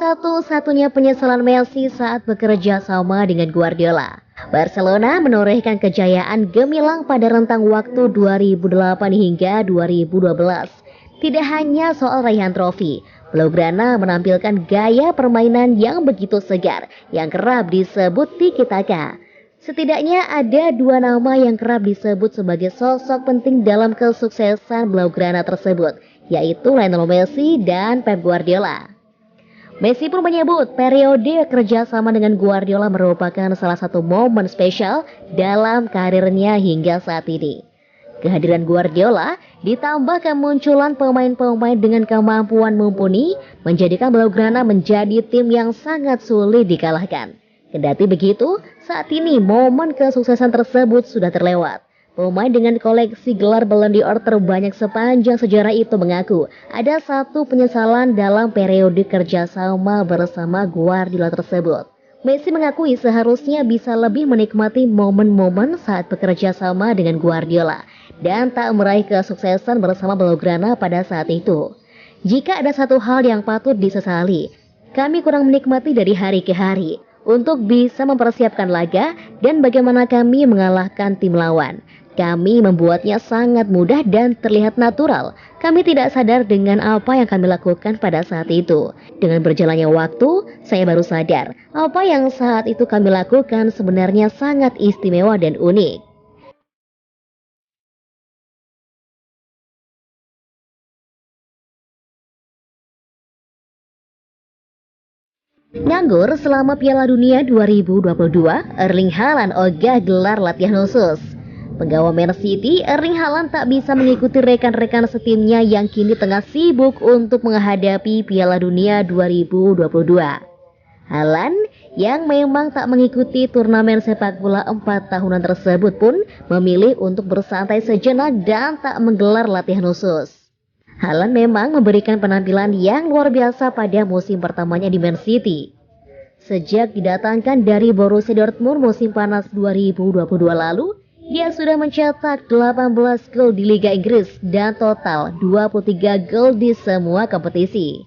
satu-satunya penyesalan Messi saat bekerja sama dengan Guardiola. Barcelona menorehkan kejayaan gemilang pada rentang waktu 2008 hingga 2012. Tidak hanya soal raihan trofi, Blaugrana menampilkan gaya permainan yang begitu segar yang kerap disebut tiki-taka. Setidaknya ada dua nama yang kerap disebut sebagai sosok penting dalam kesuksesan Blaugrana tersebut, yaitu Lionel Messi dan Pep Guardiola. Messi pun menyebut periode kerjasama dengan Guardiola merupakan salah satu momen spesial dalam karirnya hingga saat ini. Kehadiran Guardiola ditambah kemunculan pemain-pemain dengan kemampuan mumpuni menjadikan Blaugrana menjadi tim yang sangat sulit dikalahkan. Kendati begitu, saat ini momen kesuksesan tersebut sudah terlewat. Pemain dengan koleksi gelar Ballon d'Or terbanyak sepanjang sejarah itu mengaku ada satu penyesalan dalam periode kerjasama bersama Guardiola tersebut. Messi mengakui seharusnya bisa lebih menikmati momen-momen saat bekerja sama dengan Guardiola dan tak meraih kesuksesan bersama Blaugrana pada saat itu. Jika ada satu hal yang patut disesali, kami kurang menikmati dari hari ke hari untuk bisa mempersiapkan laga dan bagaimana kami mengalahkan tim lawan. Kami membuatnya sangat mudah dan terlihat natural. Kami tidak sadar dengan apa yang kami lakukan pada saat itu. Dengan berjalannya waktu, saya baru sadar apa yang saat itu kami lakukan sebenarnya sangat istimewa dan unik. Nganggur selama Piala Dunia 2022, Erling Haaland ogah gelar latihan khusus. Penggawa Man City, Erling Haaland tak bisa mengikuti rekan-rekan setimnya yang kini tengah sibuk untuk menghadapi Piala Dunia 2022. Haaland yang memang tak mengikuti turnamen sepak bola 4 tahunan tersebut pun memilih untuk bersantai sejenak dan tak menggelar latihan khusus. Haaland memang memberikan penampilan yang luar biasa pada musim pertamanya di Man City. Sejak didatangkan dari Borussia Dortmund musim panas 2022 lalu, dia sudah mencetak 18 gol di Liga Inggris dan total 23 gol di semua kompetisi.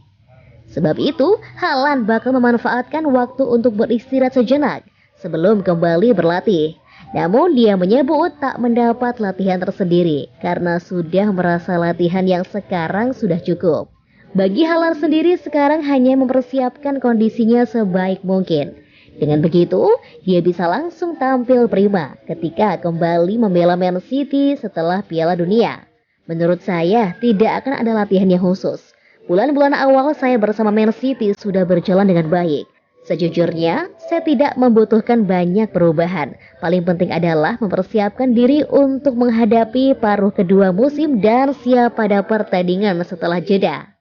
Sebab itu, Haaland bakal memanfaatkan waktu untuk beristirahat sejenak sebelum kembali berlatih. Namun dia menyebut tak mendapat latihan tersendiri karena sudah merasa latihan yang sekarang sudah cukup. Bagi Haaland sendiri sekarang hanya mempersiapkan kondisinya sebaik mungkin. Dengan begitu, dia bisa langsung tampil prima ketika kembali membela Man City setelah Piala Dunia. Menurut saya tidak akan ada latihan yang khusus. Bulan-bulan awal saya bersama Man City sudah berjalan dengan baik. Sejujurnya, saya tidak membutuhkan banyak perubahan. Paling penting adalah mempersiapkan diri untuk menghadapi paruh kedua musim dan siap pada pertandingan setelah jeda.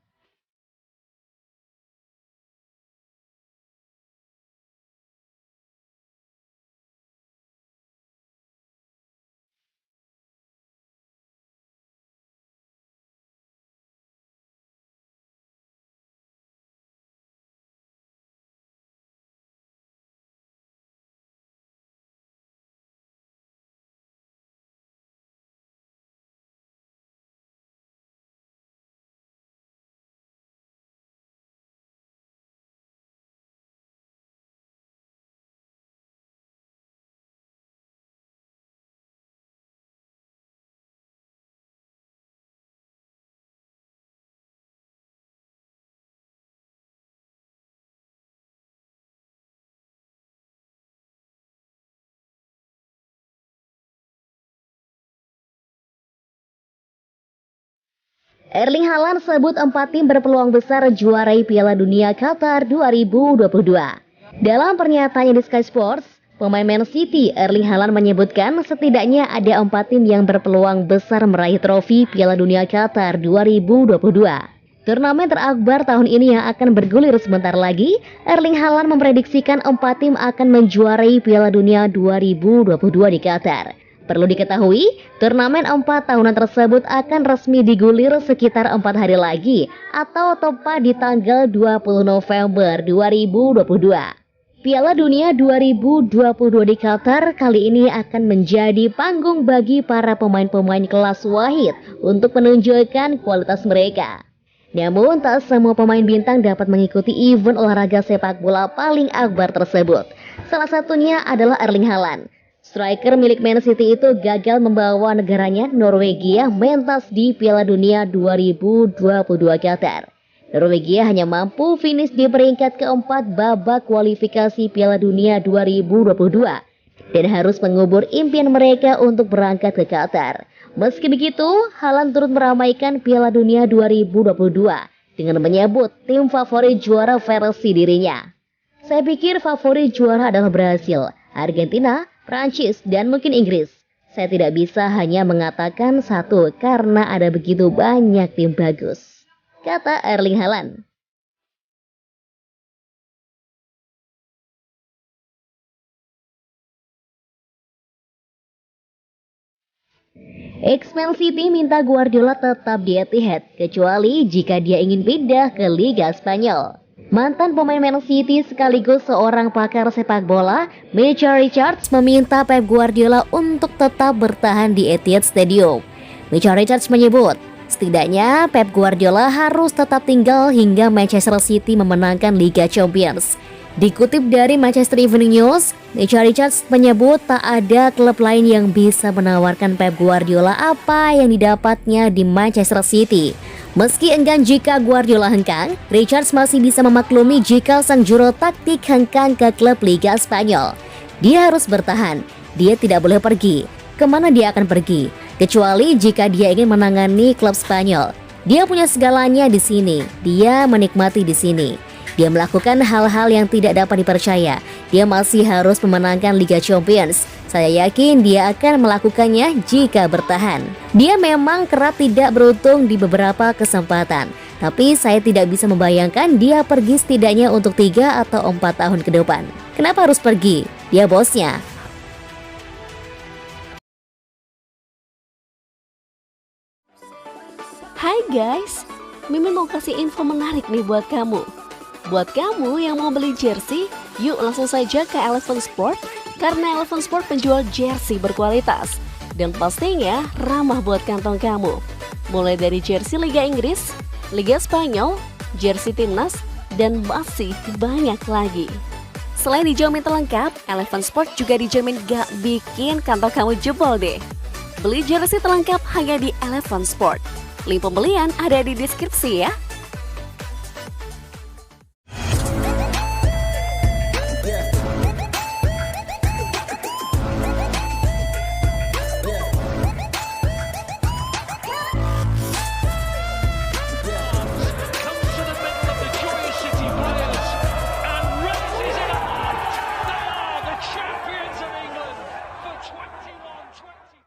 Erling Haaland sebut 4 tim berpeluang besar juarai Piala Dunia Qatar 2022. Dalam pernyataannya di Sky Sports, pemain Man City Erling Haaland menyebutkan setidaknya ada 4 tim yang berpeluang besar meraih trofi Piala Dunia Qatar 2022. Turnamen terakbar tahun ini yang akan bergulir sebentar lagi, Erling Haaland memprediksikan 4 tim akan menjuarai Piala Dunia 2022 di Qatar. Perlu diketahui, turnamen 4 tahunan tersebut akan resmi digulir sekitar 4 hari lagi atau tepat di tanggal 20 November 2022. Piala Dunia 2022 di Qatar kali ini akan menjadi panggung bagi para pemain-pemain kelas wahid untuk menunjukkan kualitas mereka. Namun tak semua pemain bintang dapat mengikuti event olahraga sepak bola paling akbar tersebut. Salah satunya adalah Erling Haaland. Striker milik Man City itu gagal membawa negaranya Norwegia mentas di Piala Dunia 2022 Qatar. Norwegia hanya mampu finish di peringkat keempat babak kualifikasi Piala Dunia 2022 dan harus mengubur impian mereka untuk berangkat ke Qatar. Meski begitu, Haaland turut meramaikan Piala Dunia 2022 dengan menyebut tim favorit juara versi dirinya. Saya pikir favorit juara adalah Brasil, Argentina, Prancis, dan mungkin Inggris. Saya tidak bisa hanya mengatakan satu karena ada begitu banyak tim bagus, kata Erling Haaland. Ex-Man City minta Guardiola tetap di Etihad, kecuali jika dia ingin pindah ke Liga Spanyol. Mantan pemain Man City sekaligus seorang pakar sepak bola, Michael Richards meminta Pep Guardiola untuk tetap bertahan di Etihad Stadium. Michael Richards menyebut, setidaknya Pep Guardiola harus tetap tinggal hingga Manchester City memenangkan Liga Champions. Dikutip dari Manchester Evening News, Michael Richards menyebut tak ada klub lain yang bisa menawarkan Pep Guardiola apa yang didapatnya di Manchester City. Meski enggan jika Guardiola hengkang, Richards masih bisa memaklumi jika sang juru taktik hengkang ke klub Liga Spanyol. Dia harus bertahan, dia tidak boleh pergi. Kemana dia akan pergi? Kecuali jika dia ingin menangani klub Spanyol. Dia punya segalanya di sini, dia menikmati di sini. Dia melakukan hal-hal yang tidak dapat dipercaya. Dia masih harus memenangkan Liga Champions. Saya yakin dia akan melakukannya jika bertahan. Dia memang kerap tidak beruntung di beberapa kesempatan. Tapi saya tidak bisa membayangkan dia pergi setidaknya untuk 3 atau 4 tahun ke depan. Kenapa harus pergi? Dia bosnya. Hai guys, Mimin mau kasih info menarik nih buat kamu. Buat kamu yang mau beli jersey, yuk langsung saja ke Eleven Sport karena Eleven Sport penjual jersey berkualitas dan pastinya ramah buat kantong kamu. Mulai dari jersey Liga Inggris, Liga Spanyol, jersey timnas, dan masih banyak lagi. Selain dijamin terlengkap, Eleven Sport juga dijamin gak bikin kantong kamu jebol deh. Beli jersey terlengkap hanya di Eleven Sport. Link pembelian ada di deskripsi ya.